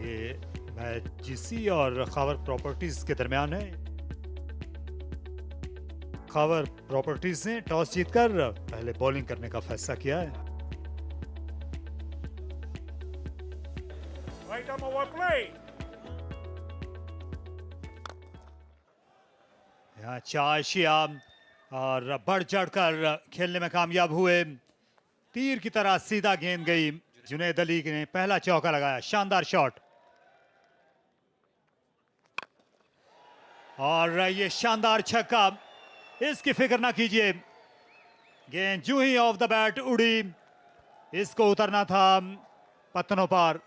ये match GC और Khawar properties के दरमियान है। खावर प्रॉपर्टीज ने टॉस जीतकर पहले बॉलिंग करने का फैसला किया है। Right arm over play. यहाँ चाशिया और बढ़ चढ़कर खेलने में कामयाब हुए। तीर की तरह सीधा गेंद गई। जुनैद अली ने पहला चौका लगाया, शानदार शॉट। और ये शानदार छक्का, इसकी फिक्र ना कीजिए। गेंद जूं ही ऑफ द बैट उड़ी, इसको उतरना था पत्तनों पर।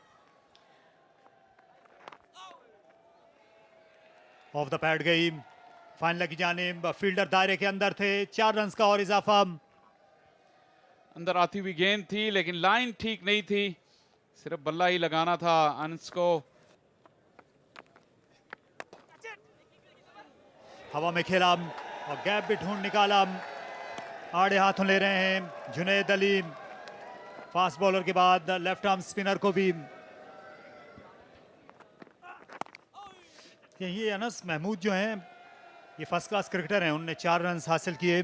ऑफ द पैड गई, फाइनल की जानिब। फील्डर दायरे के अंदर थे, 4 रन का और इजाफा। अंदर आती हुई गेंद थी लेकिन लाइन ठीक नहीं थी, सिर्फ बल्ला ही लगाना था अनस को। हवा में खेला और गैप भी ढूंढ निकाला। आड़े हाथों ले रहे हैं जुनैद अली। फास्ट बॉलर के बाद लेफ्ट आर्म स्पिनर को भी। ये अनस महमूद जो हैं, ये फर्स्ट क्लास क्रिकेटर हैं। उन्होंने 4 रन हासिल किए।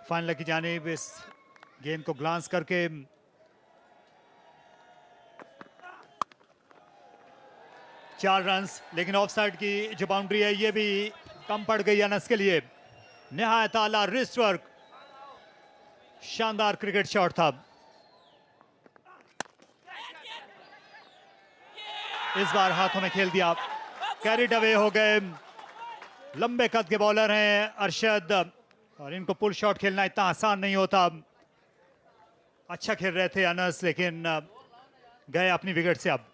फाइनल की जानिब इस गेंद को ग्लांस करके 4 रन, लेकिन ऑफ साइड की जो बाउंड्री है ये भी कम पड़ गई अनस के लिए। निहायत आला रिस्ट वर्क, शानदार क्रिकेट शॉट था। इस बार हाथों में खेल दिया, कैरिड अवे हो गए। लंबे कद के बॉलर हैं अरशद, और इनको पुल शॉट खेलना इतना आसान नहीं होता। अच्छा खेल रहे थे अनस, लेकिन गए अपनी विकेट से। अब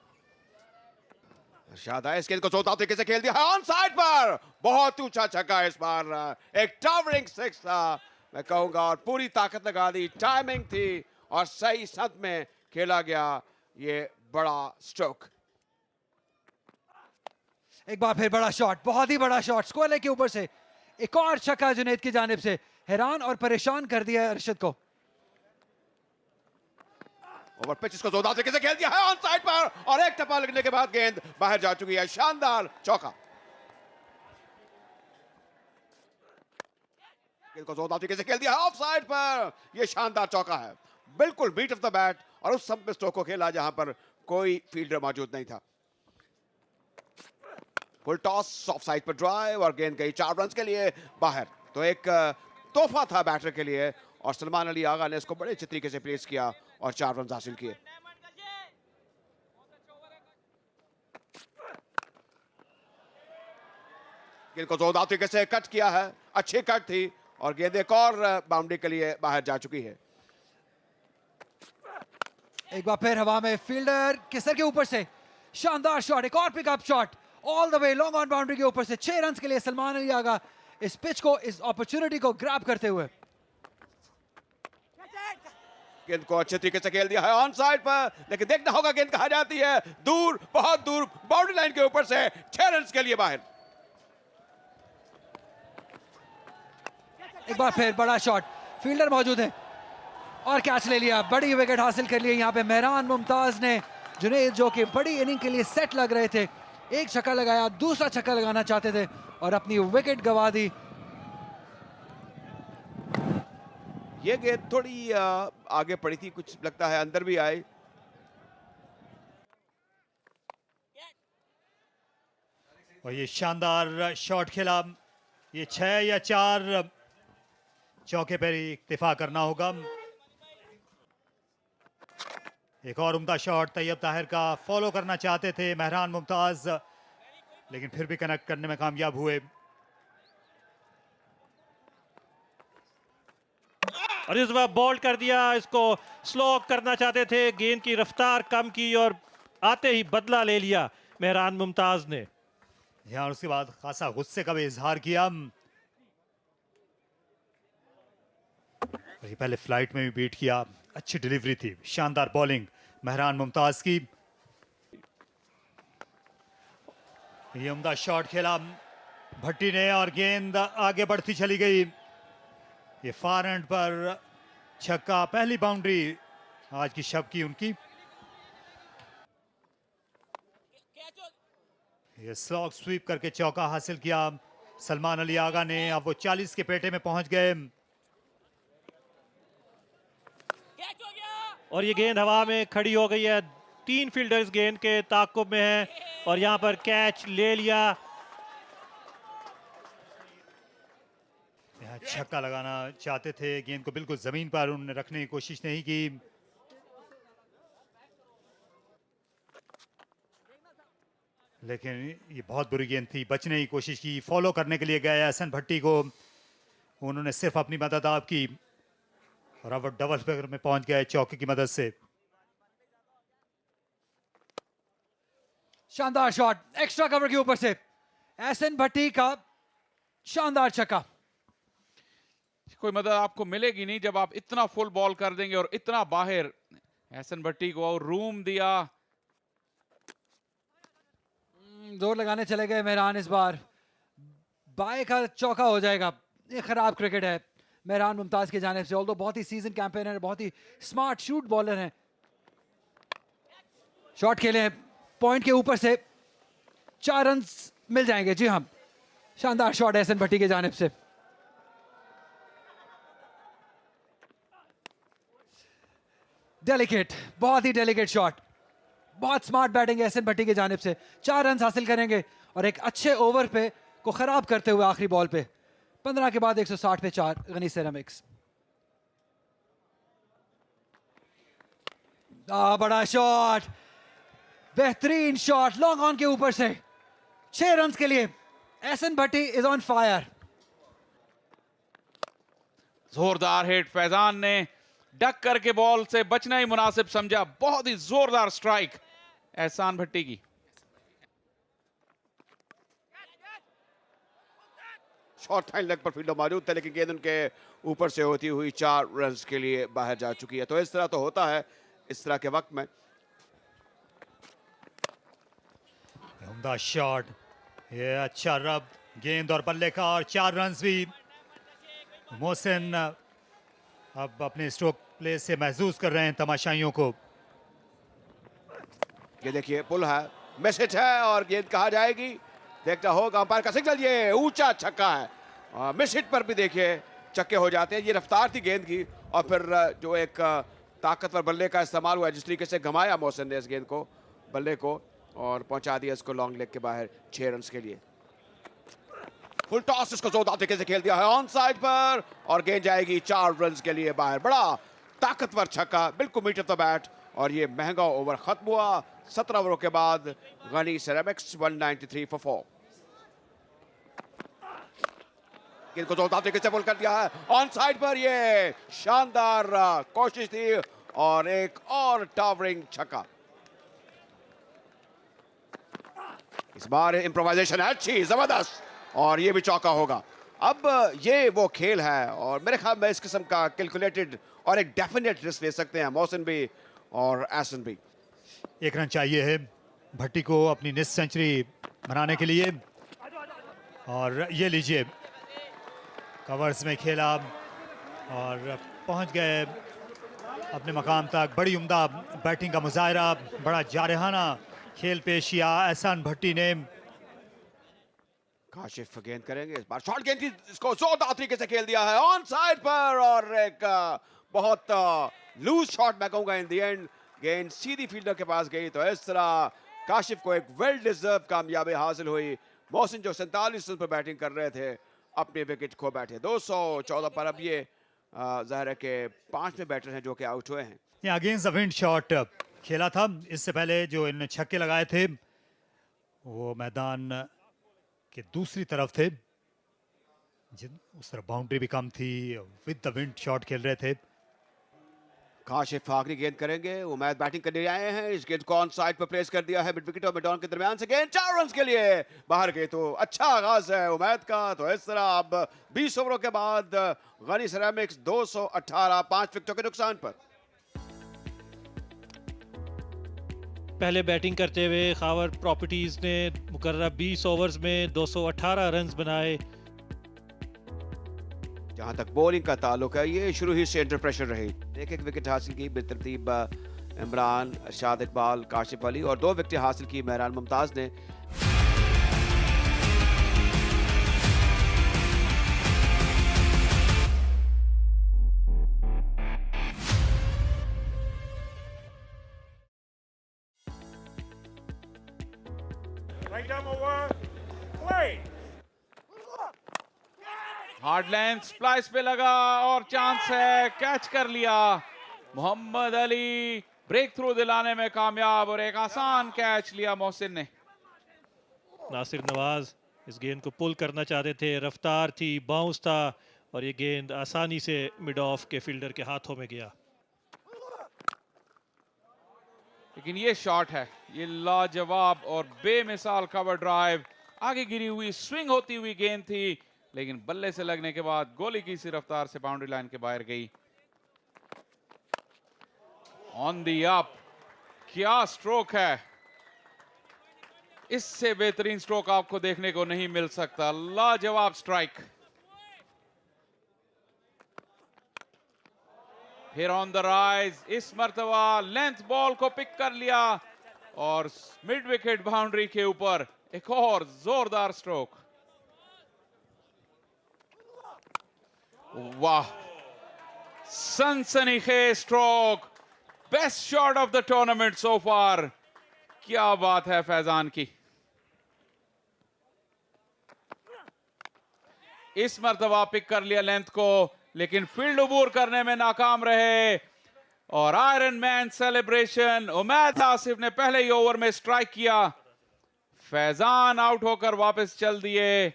अरशद इस गेंद को जोरदार तरीके से खेल दिया है ऑन साइड पर। बहुत ऊंचा छक्का इस बार, एक टावरिंग सिक्स था मैं कहूंगा, और पूरी ताकत लगा दी। टाइमिंग थी और सही सद में खेला गया ये बड़ा स्ट्रोक। एक बार फिर बड़ा शॉट, बहुत ही बड़ा शॉट, स्क्वायर के ऊपर से एक और छक्का जुनैद की जानिब से। हैरान और परेशान कर दिया है अरशद को। ओवर पिच इसको जोरदार तरीके से खेल दिया है ऑन साइड पर, और एक टप्पा लगने के बाद गेंद बाहर जा चुकी है। शानदार चौका। गेंद को जोरदार तरीके से खेल दिया है ऑफ साइड पर। यह शानदार चौका है, बिल्कुल बीट ऑफ द बैट, और उस सब स्ट्रोक को खेला जहां पर कोई फील्डर मौजूद नहीं था। फुल टॉस, ऑफ साइड पर ड्राइव, और गेंद गई 4 रन के लिए बाहर। तो एक तोहफा था बैटर के लिए, और सलमान अली आगा ने इसको बड़े अच्छे तरीके से प्लेस किया और 4 रन हासिल किए। गेंद को जोरदार तरीके से कट किया है, अच्छी कट थी, और गेंद एक और बाउंड्री के लिए बाहर जा चुकी है। एक बार फिर हवा में फील्डर के सर के ऊपर से शानदार शॉट, एक और pickup shot all the way long on boundary के ऊपर से। 6 रन के लिए सलमान अली आगा इस पिच को, इस अपॉर्चुनिटी को ग्रैब करते हुए। गेंद को अच्छे तरीके से खेल दिया है ऑन साइड पर, लेकिन देखना होगा गेंद कहां जाती है। दूर, बहुत दूर, बाउंड्री लाइन के ऊपर से 6 रन के लिए बाहर। एक बार फिर बड़ा शॉट, फील्डर मौजूद है और कैच ले लिया। बड़ी विकेट हासिल कर ली यहाँ पे मेहरान मुमताज ने। जुनैद जो कि बड़ी इनिंग के लिए सेट लग रहे थे, एक छक्का लगाया, दूसरा छक्का लगाना चाहते थे और अपनी विकेट गंवा दी। ये गेंद थोड़ी आगे पड़ी थी, कुछ लगता है अंदर भी आई। और ये शानदार शॉट खेला। ये 6 या 4 चौके पर ही इक्तिफा करना होगा। एक और उम्दा शॉट तैयब ताहिर का, फॉलो करना चाहते थे मेहरान मुमताज, लेकिन फिर भी कनेक्ट करने में कामयाब हुए। और इस बार बॉल्ड कर दिया, इसको स्लो करना चाहते थे, गेंद की रफ्तार कम की और आते ही बदला ले लिया मेहरान मुमताज ने। यहाँ उसके बाद खासा गुस्से का भी इजहार किया। पहले फ्लाइट में भी बीट किया, अच्छी डिलीवरी थी, शानदार बॉलिंग मेहरान मुमताज की। ये उम्दा शॉट खेला भट्टी ने, और गेंद आगे बढ़ती चली गई। ये फार एंड पर छक्का, पहली बाउंड्री आज की शब की उनकी। ये स्लॉग स्वीप करके चौका हासिल किया सलमान अली आगा ने। अब वो 40 के पेटे में पहुंच गए और ये गेंद हवा में खड़ी हो गई है। 3 फील्डर्स गेंद के ताक़ुब में हैं और यहाँ पर कैच ले लिया। यहाँ छक्का लगाना चाहते थे, गेंद को बिल्कुल जमीन पर उन्होंने रखने की कोशिश नहीं की। लेकिन ये बहुत बुरी गेंद थी, बचने की कोशिश की, फॉलो करने के लिए गए एहसन भट्टी को, उन्होंने सिर्फ अपनी मदद आप की और अब डबल फिगर में पहुंच गए चौके की मदद से। शानदार शॉट एक्स्ट्रा कवर के ऊपर से एहसन भट्टी का शानदार छक्का। कोई मदद आपको मिलेगी नहीं जब आप इतना फुल बॉल कर देंगे और इतना बाहर। एहसन भट्टी को और रूम दिया। जोर लगाने चले गए मेहरान, इस बार बाय का चौका हो जाएगा। ये खराब क्रिकेट है मेहरान मुमताज की जानिब से। ऑल्दो बहुत ही सीजन कैंपेनर, बहुत ही स्मार्ट शूट बॉलर हैं। शॉट खेले पॉइंट के ऊपर से 4 रन मिल जाएंगे। जी हाँ, शानदार शॉट एहसन भट्टी की जानिब से। डेलिकेट, बहुत ही डेलिकेट शॉट, बहुत स्मार्ट बैटिंग एहसन भट्टी की जानिब से। 4 रन हासिल करेंगे और एक अच्छे ओवर पे को खराब करते हुए आखिरी बॉल पे 15 के बाद 160 पे 4 गनी सेरामिक्स। बड़ा शॉट, बेहतरीन शॉट लॉन्ग ऑन के ऊपर से 6 रन के लिए। एहसन भट्टी इज ऑन फायर। जोरदार हिट, फैजान ने डक करके बॉल से बचना ही मुनासिब समझा। बहुत ही जोरदार स्ट्राइक एहसान भट्टी की। शॉर्ट थाइन लेग पर फील्डर मौजूद थे, लेकिन गेंद उनके ऊपर से होती हुई 4 रन के लिए बाहर जा चुकी है। तो इस तरह तो होता है इस तरह के वक्त में। उम्दा शॉट, ये अच्छा रब गेंद और बल्ले का और 4 रन भी। मोहसिन अब अपने स्ट्रोक प्ले से महसूस कर रहे हैं तमाशाइयों को। ये देखिए पुल है, मैसेज है और गेंद कहाँ जाएगी देखना होगा। अंपायर का सिग्नल, ये ऊंचा छक्का है। मिस हिट पर भी देखिए छक्के हो जाते हैं। ये रफ्तार थी गेंद की और फिर जो एक ताकतवर बल्ले का इस्तेमाल हुआ, जिस तरीके से घुमाया मोहसिन ने इस गेंद को, बल्ले को, और पहुंचा दिया इसको लॉन्ग लेग के बाहर 6 रन के लिए। फुल टॉस इसको जोरदार तरीके से खेल दिया है ऑन साइड पर और गेंद जाएगी 4 रन के लिए बाहर। बड़ा ताकतवर छक्का, बिल्कुल मीटर द बैट और ये महंगा ओवर खत्म हुआ। 17 ओवरों के बाद गनी सेरामिक्स 193 फॉर 4। गेंद को जोरदार तरीके से बोल कर दिया है ऑन साइड पर। ये शानदार कोशिश थी और एक और टावरिंग छक्का। इस बार इम्प्रोवाइजेशन है अच्छी, जबरदस्त, और ये भी चौका होगा। अब ये वो खेल है और मेरे ख्याल में इस किस्म का कैलकुलेटेड और एक डेफिनेट रिस्क ले सकते हैं मोहसिन भी और एहसन भी। 1 रन चाहिए है भट्टी को अपनी निस सेंचुरी बनाने के लिए। और ये लीजिए कवर्स में खेला और पहुंच गए अपने मकाम तक। बड़ी उम्दा बैटिंग का मुजाहरा, बड़ा जारहाना खेल पेश किया एहसान भट्टी ने। काशिफ गेंद करेंगे इस बार, शॉर्ट गेंद थी, इसको जोरदार तरीके से खेल दिया है ऑन साइड पर और एक बहुत लूज शॉट मैं कहूंगा। इन द एंड गेंद सीधी फील्डर के पास गई। तो इस तरह काशिफ को एक वेल डिजर्व कामयाबी हासिल हुई। मोहसिन जो 47 रन पर बैटिंग कर रहे थे अपने विकेट खो बैठे 214 पर। अब ये जाहिर है कि 5वें बैटर हैं जो कि आउट हुए हैं। ये अगेंस्ट द विंड शॉट खेला था। इससे पहले जो इन छक्के लगाए थे वो मैदान के दूसरी तरफ थे, उस तरफ बाउंड्री भी कम थी, विद द विंड शॉट खेल रहे थे। काशिफ आखिरी गेंद करेंगे, उमैद बैटिंग करने आए हैं। इस गेंद को ऑन साइड पर प्लेस कर दिया है मिड विकेट और मिड ऑन के दरमियान से। गेंद 4 रन के लिए बाहर गई। तो अच्छा आगाज है उमैद का। तो इस तरह अब 20 ओवरों के बाद गनी सेरामिक्स 218 5 विकेटों के नुकसान पर। पहले बैटिंग करते हुए खावर प्रॉपर्टीज ने मुकर्रर 20 ओवर्स में 218 रन बनाए। जहां तक बॉलिंग का ताल्लुक है ये शुरू ही से अंडर प्रेशर रही। एक विकेट हासिल की बेतरतीब इमरान, अरशाद इकबाल, काशिफ अली और 2 विकेट हासिल की मेहरान मुमताज ने। Item over. Play. Hard length splice पे लगा और चांस है, कैच कर लिया मोहम्मद अली, ब्रेक थ्रू दिलाने में कामयाब और एक आसान कैच लिया मोहसिन ने। नासिर नवाज इस गेंद को पुल करना चाहते थे, रफ्तार थी, बाउंस था और ये गेंद आसानी से मिड ऑफ के फील्डर के हाथों में गया। लेकिन ये शॉट है, ये लाजवाब और बेमिसाल कवर ड्राइव, आगे गिरी हुई स्विंग होती हुई गेंद थी लेकिन बल्ले से लगने के बाद गोली की सी रफ्तार से बाउंड्री लाइन के बाहर गई। ऑन दी अप, क्या स्ट्रोक है, इससे बेहतरीन स्ट्रोक आपको देखने को नहीं मिल सकता। लाजवाब स्ट्राइक। फिर ऑन द राइज, इस मर्तबा लेंथ बॉल को पिक कर लिया और मिड विकेट बाउंड्री के ऊपर एक और जोरदार स्ट्रोक। वाह, सनसनीखेज stroke, best shot of the tournament so far. क्या बात है फैजान की। इस मर्तबा पिक कर लिया लेंथ को लेकिन फील्ड अबूर करने में नाकाम रहे और iron man celebration. Umaid Asif ने पहले ही ओवर में स्ट्राइक किया, फैजान आउट होकर वापस चल दिए।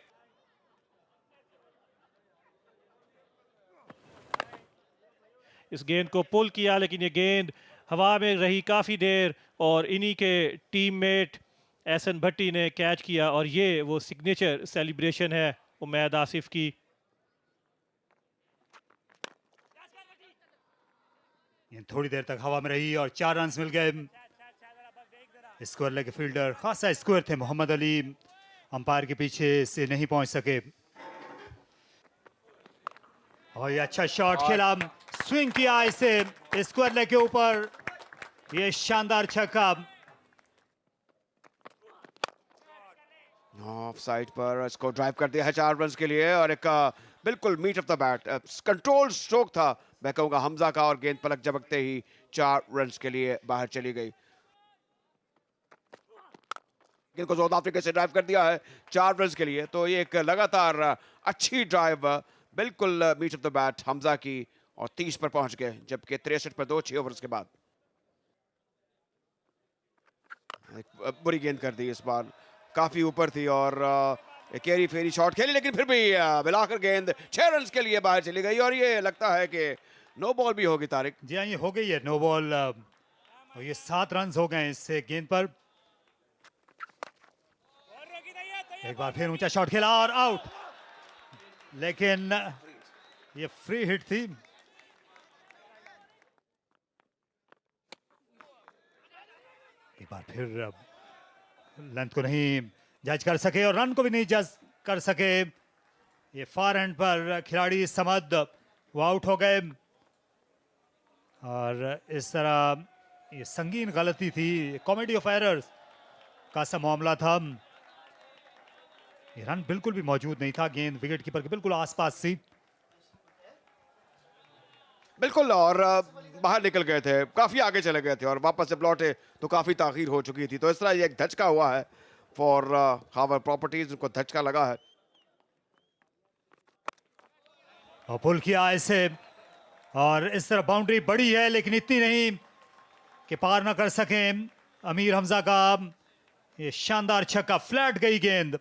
इस गेंद को पुल किया लेकिन ये गेंद हवा में रही काफ़ी देर और इन्हीं के टीममेट एहसन भट्टी ने कैच किया और ये वो सिग्नेचर सेलिब्रेशन है उमैद आसिफ की। ये थोड़ी देर तक हवा में रही और 4 रन मिल गए। स्क्वायर लेग फील्डर खासा स्क्वायर थे मोहम्मद अली, अंपायर के पीछे से नहीं पहुंच सके और ये अच्छा शॉट खेला, स्विंग किया इसे स्क्वायर लेग के ऊपर, ये शानदार छक्का। ऑफ साइड पर इसको ड्राइव कर दिया है 4 रन के लिए और एक बिल्कुल meat of the bat control stroke था मैं कहूंगा हमजा का और गेंद पलक झपकते ही 4 रन के लिए बाहर चली गई। गेंद को साउथ अफ्रीका से ड्राइव कर दिया है 4 रन के लिए, तो ये एक लगातार अच्छी ड्राइव बिल्कुल meat of the bat Hamza की और 30 पर पहुंच गए जबकि 63 पर 2 6 ओवर्स के बाद। एक बुरी गेंद कर दी, इस बार काफी ऊपर थी और एक एरी फेरी शॉट खेली लेकिन फिर भी मिलाकर गेंद 6 रन के लिए बाहर चली गई और ये लगता है कि नो बॉल भी होगी तारिक। जी हाँ, ये हो गई है नो बॉल और ये 7 रन हो गए इससे गेंद पर। एक बार फिर ऊंचा शॉट खेला और आउट, लेकिन ये फ्री हिट थी। एक बार फिर लेंथ को नहीं जज कर सके और रन को भी नहीं जज कर सके। ये फार एंड पर खिलाड़ी समद वो आउट हो गए और इस तरह ये संगीन गलती थी, कॉमेडी ऑफ एरर्स का सा मामला था। ये रन बिल्कुल भी मौजूद नहीं था, गेंद विकेट कीपर के बिल्कुल आसपास थी बिल्कुल और बाहर निकल गए थे, काफी आगे चले गए थे और वापस जब लौटे तो काफी ताखीर हो चुकी थी। तो इस तरह ये एक धचका हुआ है फॉर खावर प्रॉपर्टीज, उनको धचका लगा है और पुल किया इसे और इस तरह बाउंड्री बड़ी है लेकिन इतनी नहीं कि पार ना कर सके अमीर हमजा का। ये शानदार छक्का, फ्लैट गई गेंद।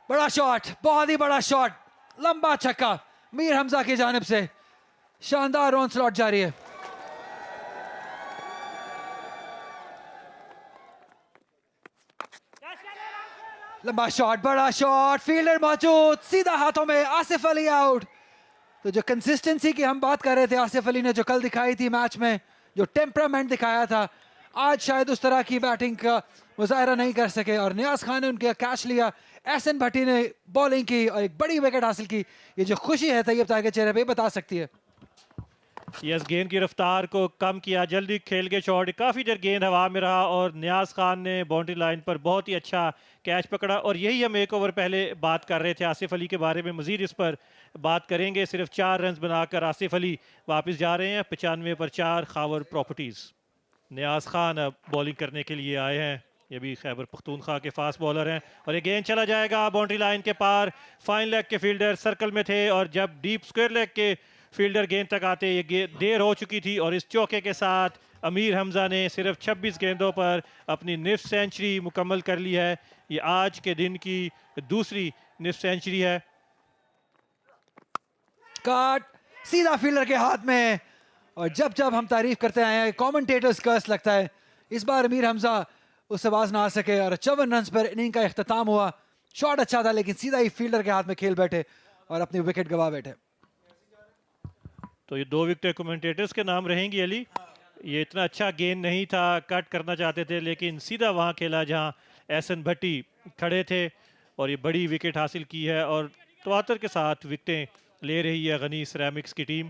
बड़ा शॉट, बहुत ही बड़ा शॉट, लंबा छक्का मीर हमजा की जानिब से। शानदार ऑन स्लॉट जारी है। लंबा शॉट, बड़ा शॉट, फील्डर मौजूद, सीधा हाथों में, आसिफ अली आउट। तो जो कंसिस्टेंसी की हम बात कर रहे थे आसिफ अली ने जो कल दिखाई थी मैच में, जो टेम्परामेंट दिखाया था, आज शायद उस तरह की बैटिंग का मुजाहरा नहीं कर सके और नियाज खान ने उनका कैच लिया, एहसन भट्टी ने बॉलिंग की और एक बड़ी विकेट हासिल की। ये जो खुशी है तैयब ताहिर के चेहरे पे बता सकती है। यस, गेंद की रफ्तार को कम किया, जल्दी खेल के शॉट, काफ़ी देर गेंद हवा में रहा और नियाज खान ने बाउंड्री लाइन पर बहुत ही अच्छा कैच पकड़ा। और यही हम एक ओवर पहले बात कर रहे थे आसिफ अली के बारे में, मजीद इस पर बात करेंगे। सिर्फ 4 रन बनाकर आसिफ अली वापस जा रहे हैं 95 पर 4 खावर प्रॉपर्टीज। नियाज खान अब बॉलिंग करने के लिए आए हैं। ये भी खैबर पख्तूनख्वा के फास्ट बॉलर हैं और ये गेंद चला जाएगा बाउंड्री लाइन के पार। फाइन लेग के फील्डर सर्कल में थे और जब डीप स्क्वायर लेग के फील्डर गेंद तक आते ये देर हो चुकी थी और इस चौके के साथ अमीर हमजा ने सिर्फ 26 गेंदों पर अपनी निफ्ट सेंचुरी मुकम्मल कर ली है। ये आज के दिन की दूसरी निफ्ट सेंचुरी है। काट सीधा फील्डर के हाथ में, और जब जब हम तारीफ करते आए हैं कमेंटेटर्स कर्स लगता है, इस बार अमीर हमजा उससे बाज ना आ सके और 54 रन पर इनिंग का इख्तिताम हुआ। शॉट अच्छा था लेकिन सीधा ही फील्डर के हाथ में खेल बैठे और अपनी विकेट गवा बैठे। तो ये 2 विकेट कमेंटेटर्स के नाम रहेंगी अली। ये इतना अच्छा गेंद नहीं था, कट करना चाहते थे लेकिन सीधा वहां खेला जहां एहसन भट्टी खड़े थे और ये बड़ी विकेट हासिल की है और तवातर के साथ विकेटें ले रही है गनी सिरेमिक्स की टीम।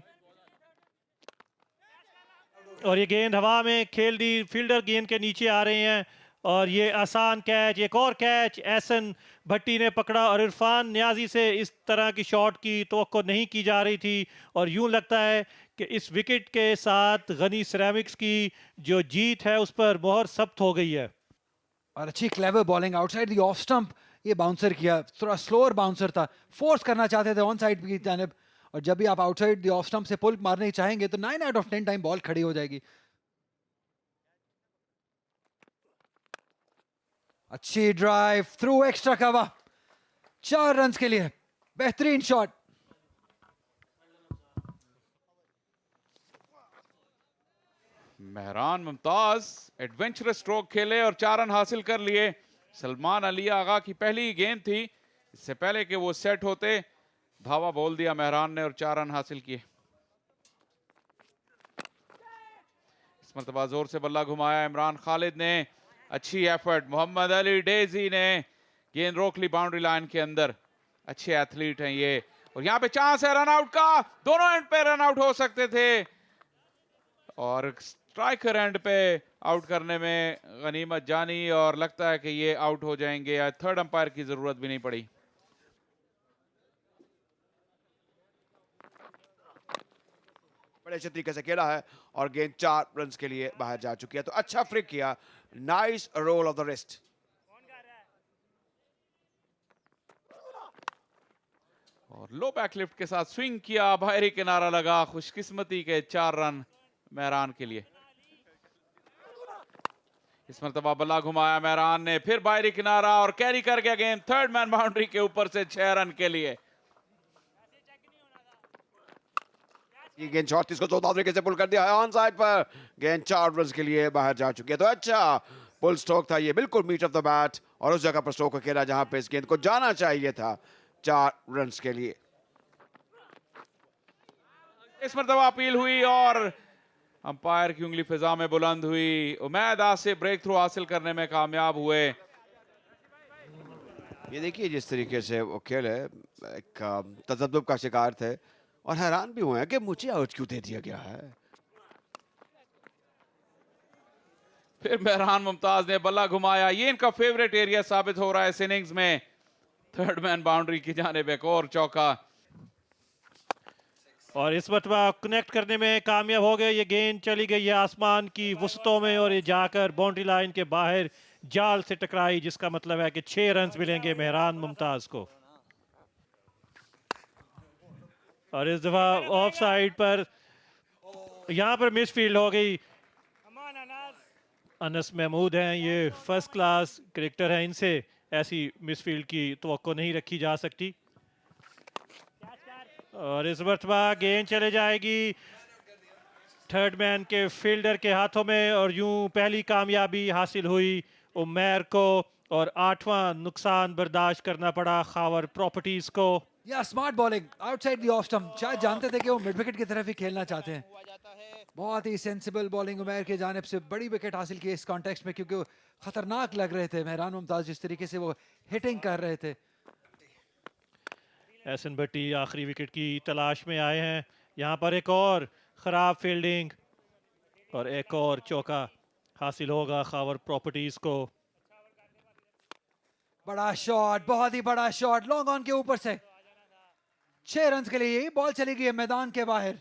और ये गेंद हवा में खेल दी, फील्डर गेंद के नीचे आ रहे हैं और ये आसान कैच, एक और कैच एहसन भट्टी ने पकड़ा और इरफान नियाजी से इस तरह की शॉट की तवक्को नहीं की जा रही थी और यूं लगता है कि इस विकेट के साथ गनी सिरेमिक्स की जो जीत है उस पर मोहर सब्त हो गई है। और अच्छी clever bowling outside the off stump, ये बाउंसर किया, थोड़ा स्लोअर बाउंसर था, फोर्स करना चाहते थे ऑन साइड की जानिब, और जब भी आप आउटसाइड द ऑफ स्टंप से पुल मारने चाहेंगे तो 9 आउट ऑफ 10 टाइम बॉल खड़ी हो जाएगी। अच्छी drive through extra cover, 4 run के लिए बेहतरीन shot. Mehran Mumtaz adventurous stroke खेले और 4 रन हासिल कर लिए। सलमान अली आगा की पहली गेंद थी, इससे पहले कि वो सेट होते धावा बोल दिया मेहरान ने और 4 रन हासिल किए। इस मरतबा जोर से बल्ला घुमाया इमरान खालिद ने, अच्छी एफर्ट। मोहम्मद अली डेजी ने गेंद रोक ली बाउंड्री लाइन के अंदर, अच्छे एथलीट हैं ये। और यहाँ पे चांस है रन आउट का, दोनों एंड पे रन आउट हो सकते थे और स्ट्राइकर एंड पे आउट करने में गनीमत जानी और लगता है कि ये आउट हो जाएंगे या थर्ड अंपायर की जरूरत भी नहीं पड़ी। बड़े अच्छे तरीके से खेला है और गेंद 4 रन के लिए बाहर जा चुकी है। तो अच्छा फ्लिक किया, nice roll of the wrist. और लो बैकलिफ्ट के साथ स्विंग किया, बाहरी किनारा लगा, खुशकिस्मती के 4 रन मेहरान के लिए। इस मरतबा बल्ला घुमाया मेहरान ने, फिर बाहरी किनारा और कैरी कर गया गेंद थर्ड मैन बाउंड्री के ऊपर से 6 रन के लिए। ये गेंद 34 को 14 तरीके से पुल कर दिया है ऑन साइड पर, गेंद 4 रन के लिए बाहर जा चुकी है। तो अच्छा पुल स्ट्रोक था ये, बिल्कुल मीट ऑफ द बैट और उस जगह पर स्ट्रोक को खेला जहां पे इस गेंद को जाना चाहिए था, 4 रन के लिए। इस मरतबा अपील हुई और अंपायर की उंगली फिजा में बुलंद हुई। उमैद आसिफ ब्रेक थ्रू हासिल करने में कामयाब हुए। ये देखिए जिस तरीके से वो खेले, एक तजब्बुब का शिकार थे और हैरान भी हुए हैं कि मुझे आउट क्यों दे दिया गया है। फिर मेहरान मुमताज ने बल्ला घुमाया, ये इनका फेवरेट एरिया साबित हो रहा है इस इनिंग्स में। थर्ड मैन बाउंड्री की जानिब एक और चौका और इस मरतबा कनेक्ट करने में कामयाब हो गए। ये गेंद चली गई है आसमान की वसतों में और ये जाकर बाउंड्री लाइन के बाहर जाल से टकराई, जिसका मतलब है कि 6 रन मिलेंगे मेहरान मुमताज को। और इस दफा ऑफ साइड पर यहाँ पर मिस फील्ड हो गई। अनस महमूद हैं, ये फर्स्ट क्लास क्रिकेटर हैं, इनसे ऐसी मिस फील्ड की तवक्को नहीं रखी जा सकती। और इस मरतबा गेंद चले जाएगी थर्ड मैन के फील्डर के हाथों में और यूं पहली कामयाबी हासिल हुई उमैर को और 8वां नुकसान बर्दाश्त करना पड़ा खावर प्रॉपर्टीज को। या smart bowling outside the off stump, शायद जानते थे कि वो मिड विकेट की तरफ ही खेलना चाहते हैं। बहुत ही सेंसिबल बॉलिंग उमैर की जानिब से, बड़ी विकेट हासिल की इस कॉन्टेक्स्ट में क्योंकि वो खतरनाक लग रहे थे मेहरान मुमताज जिस तरीके से वो हिटिंग कर रहे थे। एहसन भट्टी आखिरी विकेट की तलाश में आए हैं। यहाँ पर एक और ख़राब फील्डिंग और एक और चौका हासिल होगा खावर प्रॉपर्टीज को। बड़ा शॉट, बहुत ही बड़ा शॉट, लॉन्ग ऑन के ऊपर से 6 रन के लिए। बॉल चली गई है मैदान के बाहर।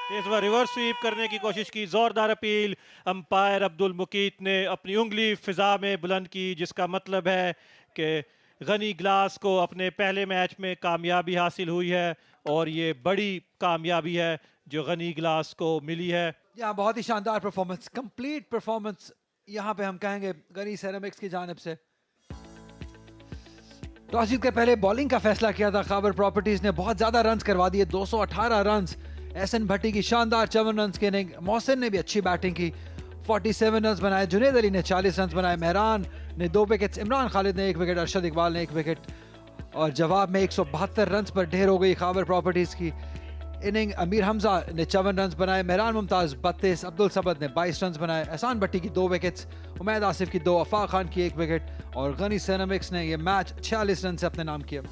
इस बार रिवर्स स्वीप करने की कोशिश की, जोरदार अपील। अंपायर अब्दुल मुकीत ने अपनी उंगली फिजा में बुलंद की, जिसका मतलब है कि गनी ग्लास को अपने पहले मैच में कामयाबी हासिल हुई है और ये बड़ी कामयाबी है जो गनी ग्लास को मिली है। यहाँ बहुत ही शानदार परफॉर्मेंस, कंप्लीट परफॉर्मेंस यहाँ पे हम कहेंगे गनी सेरामिक्स की जानिब से। टॉस जीत के पहले बॉलिंग का फैसला किया था खैबर प्रॉपर्टीज ने, बहुत ज्यादा रन्स करवा दिए, 218 रन्स। एहसन भट्टी की शानदार 54 रन्स की इनिंग, मोहसिन ने भी अच्छी बैटिंग की, 47 रन्स बनाए, जुनेद अली ने 40 रन्स बनाए, मेहरान ने 2 विकेट्स, इमरान खालिद ने 1 विकेट, अरशद इकबाल ने 1 विकेट और जवाब में 172 रन्स पर ढेर हो गई खैबर प्रॉपर्टीज की इनिंग। अमीर हमजा ने 54 रन्स बनाए, मेहरान मुमताज 32, अब्दुल सबद ने 22 रन्स बनाए, एहसान भट्टी की 2 विकेट्स, उमैद आसिफ की 2, अफाक खान की 1 विकेट और गनी सेरामिक्स ने यह मैच 46 रन से अपने नाम किया।